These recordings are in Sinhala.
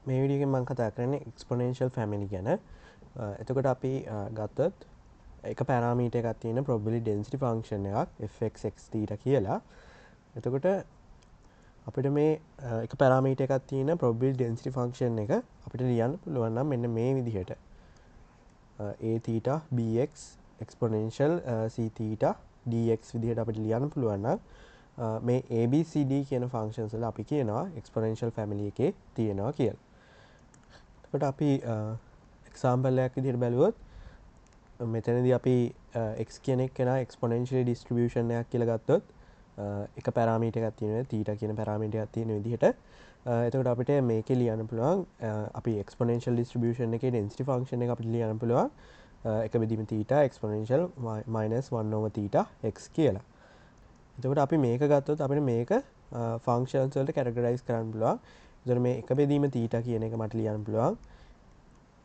මේ වීඩියෝ එකෙන් මම කතා කරන්නේ exponential family ගැන. එතකොට අපි ගත්තොත් එක පැරාමීටර් එකක් තියෙන probability density function එකක් fx x theta කියලා. එතකොට අපිට මේ එක පැරාමීටර් එකක් තියෙන probability density function එක අපිට ලියන්න පුළුවන් නම් මෙන්න මේ විදිහට a theta bx exponential c theta dx විදිහට අපිට ලියන්න පුළුවන් නම් මේ ABCD කියන functions වල අපි කියනවා exponential family එකේ තියෙනවා කියලා. එතකොට අපි example එකක් විදිහට බැලුවොත් මෙතනදී අපි x කියන එක කෙනා exponential distribution එකක් කියලා ගත්තොත් එක පැරාමීටර් එකක් තියෙනවා theta කියන පැරාමීටර් එකක් තියෙන විදිහට එතකොට අපිට මේකේ ලියන්න පුළුවන් අපි exponential distribution එකේ density function එක අපිට ලියන්න පුළුවන් එක බෙදීම theta exponential -1 theta x කියලා. එතකොට අපි මේක ගත්තොත් අපිට මේක functions වලට categorize කරන්න පුළුවන්. එතකොට මේ එක බෙදීම theta කියන එක මට ලියන්න පුළුවන්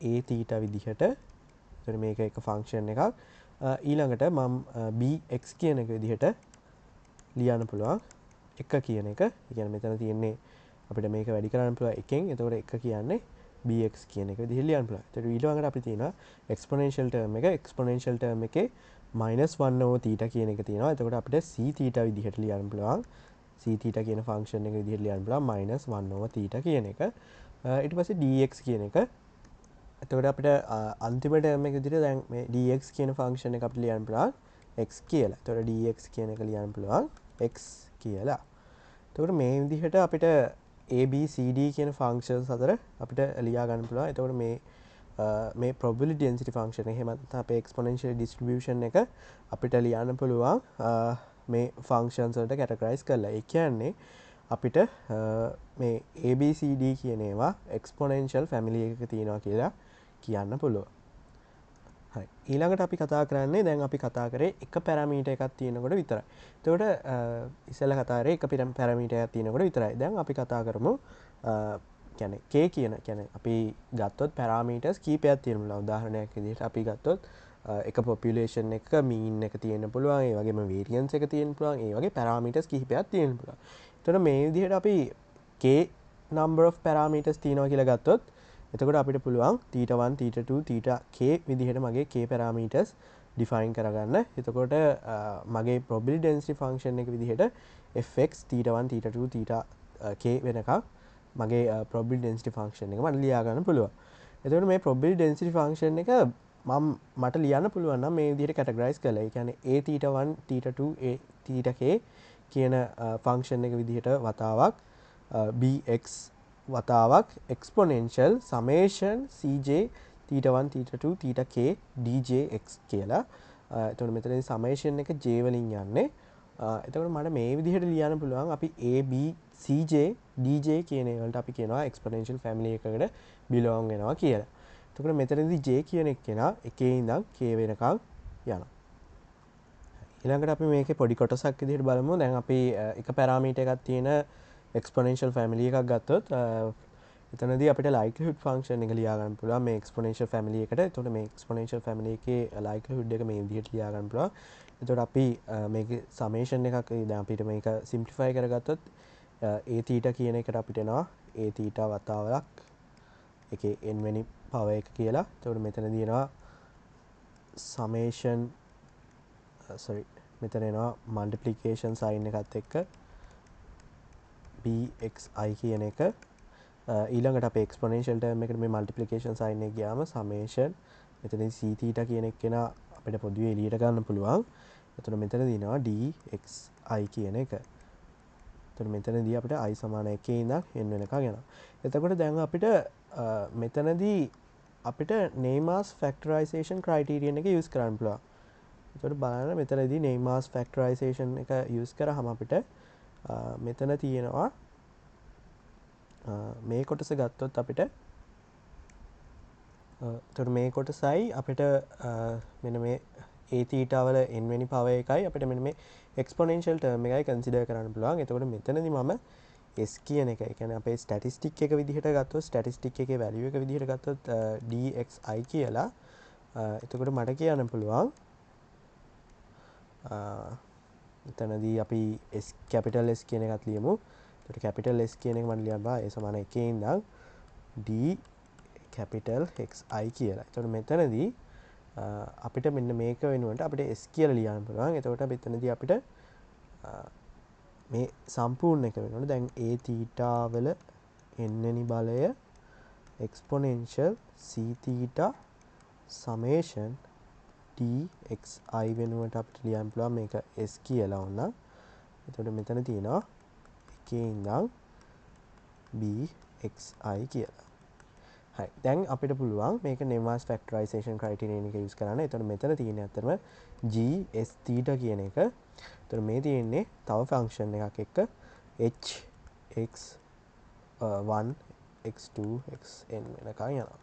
a theta විදිහට. එතකොට මේක එක function එකක්. ඊළඟට මම bx කියන එක විදිහට ලියන්න පුළුවන් එක කියන එක. ඒ කියන්නේ මෙතන තියෙන්නේ අපිට මේක වැඩි කරන්න පුළුවන් එකෙන්. එතකොට එක කියන්නේ bx කියන එක විදිහට ලියන්න පුළුවන්. එතකොට ඊළඟට අපිට තියෙනවා exponential term එක. exponential term එකේ -1 theta කියන එක තියෙනවා. එතකොට අපිට c theta විදිහට ලියන්න පුළුවන්. c theta කියන function එක විදිහට ලියන්න පුළුවන් -1 theta කියන එක. ඊට පස්සේ dx කියන එක. එතකොට අපිට අන්තිම term එක විදිහට දැන් මේ dx කියන function එක අපිට ලියන්න පුළුවන් x කියලා. එතකොට dx කියන එක ලියන්න පුළුවන් x කියලා. එතකොට මේ විදිහට අපිට a b c d කියන functions අතර අපිට ලියා ගන්න පුළුවන්. එතකොට මේ probability density function එක එහෙම නැත්නම් අපේ exponential distribution එක අපිට ලියන්න පුළුවන් මේ functions වලට categorize කරලා. ඒ කියන්නේ අපිට මේ ABCD කියන ඒවා exponential family එකක තියෙනවා කියලා කියන්න පුළුවන්. හරි. ඊළඟට අපි කතා කරන්නේ දැන් අපි කතා කරේ එක පැරාමීටර් එකක් තියෙනකොට විතරයි. එතකොට ඉස්සෙල්ලා කතා කරේ එක පැරාමීටර් එකක් තියෙනකොට විතරයි. දැන් අපි කතා කරමු කියන්නේ k කියන්නේ අපි ගත්තොත් පැරාමීටර්ස් කීපයක් තියෙනවා. උදාහරණයක් විදිහට අපි ගත්තොත් එක population එක mean එක තියෙන්න පුළුවන්. ඒ වගේම variance එක තියෙන්න පුළුවන්. ඒ වගේ පැරාමීටර්ස් කිහිපයක් තියෙන්න පුළුවන්. එතකොට මේ විදිහට අපි k number of parameters තියෙනවා කියලා ගත්තොත් එතකොට අපිට පුළුවන් θ1 θ2 θk විදිහට මගේ k parameters define කරගන්න. එතකොට මගේ probability density function එක විදිහට fx θ1 θ2 θk වෙනකම් මගේ probability density function එක මට ලියා ගන්න පුළුවන්. එතකොට මේ probability density function එක මට ලියන්න පුළුවන් නම් මේ විදිහට categorize කරලා. ඒ කියන්නේ a θ1 θ2 a θk කියන function එක විදිහට වතාවක් bx වතාවක් exponential summation cj θ1 θ2 θk djx කියලා. එතකොට මෙතනදී summation එක j වලින් යන්නේ. එතකොට මට මේ විදිහට ලියන්න පුළුවන් අපි a b cj dj කියන ඒවාට අපි කියනවා exponential family එකකට belong වෙනවා කියලා. එතකොට මෙතනදී j කියන එක්කෙනා එකේ ඉඳන් k වෙනකම් යනවා. ඊළඟට අපි මේකේ පොඩි කොටසක් විදිහට බලමු. දැන් අපි එක පැරාමීටර් එකක් තියෙන exponential family එකක් ගත්තොත් එතනදී අපිට likelihood function එක ලියා ගන්න පුළුවන් මේ exponential family එකට. එතකොට මේ exponential family එකේ likelihood එක මේ විදිහට ලියා ගන්න පුළුවන්. එතකොට අපි මේකේ summation එකක් දැන් අපිට මේක simplify කරගත්තොත් a theta කියන එකට අපිට එනවා a theta වතාවක් එකේ n වෙනි power එක කියලා. එතකොට මෙතනදී එනවා summation මෙතන එනවා multiplication sign එකත් එක්ක bxi කියන එක. ඊළඟට අපේ exponential term එකට මේ multiplication sign එක ගියාම summation මෙතනදී c theta කියන එක කෙනා අපිට පොදුවේ එළියට ගන්න පුළුවන්. එතකොට මෙතනදී එනවා dxi කියන එක. එතකොට මෙතනදී අපිට i සමාන 1 ඉඳන් n වෙනකම් යනවා. එතකොට දැන් අපිට මෙතනදී අපිට Neymar's factorization criterion එක use කරන්න පුළුවන්. එතකොට බලන්න මෙතනදී Neymar's factorization එක use කරාම අපිට මෙතන තියෙනවා මේ කොටස ගත්තොත් අපිට එතකොට මේ කොටසයි අපිට මෙන්න මේ a theta වල n වෙනි power එකයි අපිට මෙන්න මේ exponential term එකයි consider කරන්න පුළුවන්. එතකොට මෙතනදී මම s කියන එක, ඒ කියන්නේ අපේ statistic එක විදිහට ගත්තොත් statistic එකේ value එක විදිහට ගත්තොත් dxi කියලා. එතකොට මට කියන්න පුළුවන් එතනදී අපි capital S කියන එකත් ලියමු. එතකොට capital S කියන එක මම ලියනවා ඒ සමාන 1 ඉඳන් D capital XI කියලා. එතකොට මෙතනදී අපිට මෙන්න මේක වෙනුවට අපිට S කියලා ලියන්න පුළුවන්. එතකොට මෙතනදී අපිට මේ සම්පූර්ණ එක වෙනවනේ. දැන් a theta වල n වෙනි බලය exponential c theta summation dxi වෙනුවට අපිට ලියන්න පුළුවන් මේක s කියලා වුණා. එතකොට මෙතන තියෙනවා එකේ ඉඳන් bxi කියලා. හරි. දැන් අපිට පුළුවන් මේක Newman's factorization criterion එක use කරන්න. එතකොට මෙතන තියෙන අතරම g s theta කියන එක. එතකොට මේ තියෙන්නේ තව ෆන්ක්ෂන් එකක් එක්ක h x1 x2 xn වෙනකන් යනවා.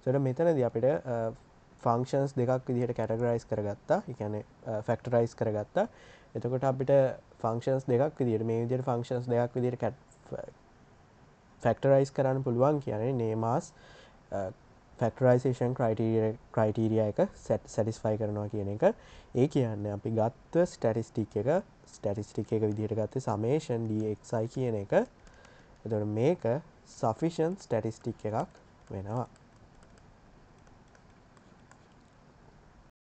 එතකොට මෙතනදී අපිට ෆන්ක්ෂන්ස් දෙකක් විදිහට කැටගරයිස් කරගත්තා. ඒ කියන්නේ ෆැක්ටරයිස් කරගත්තා. එතකොට අපිට ෆන්ක්ෂන්ස් දෙකක් විදිහට මේ විදිහට ෆන්ක්ෂන්ස් දෙකක් විදිහට ෆැක්ටරයිස් කරන්න පුළුවන් කියන්නේ Newman's factorization criteria එක satisfy කරනවා කියන එක. ඒ කියන්නේ අපි ගත්ත statistic එක විදිහට ගත්තේ summation dxi කියන එක. එතකොට මේක sufficient statistic එකක් වෙනවා.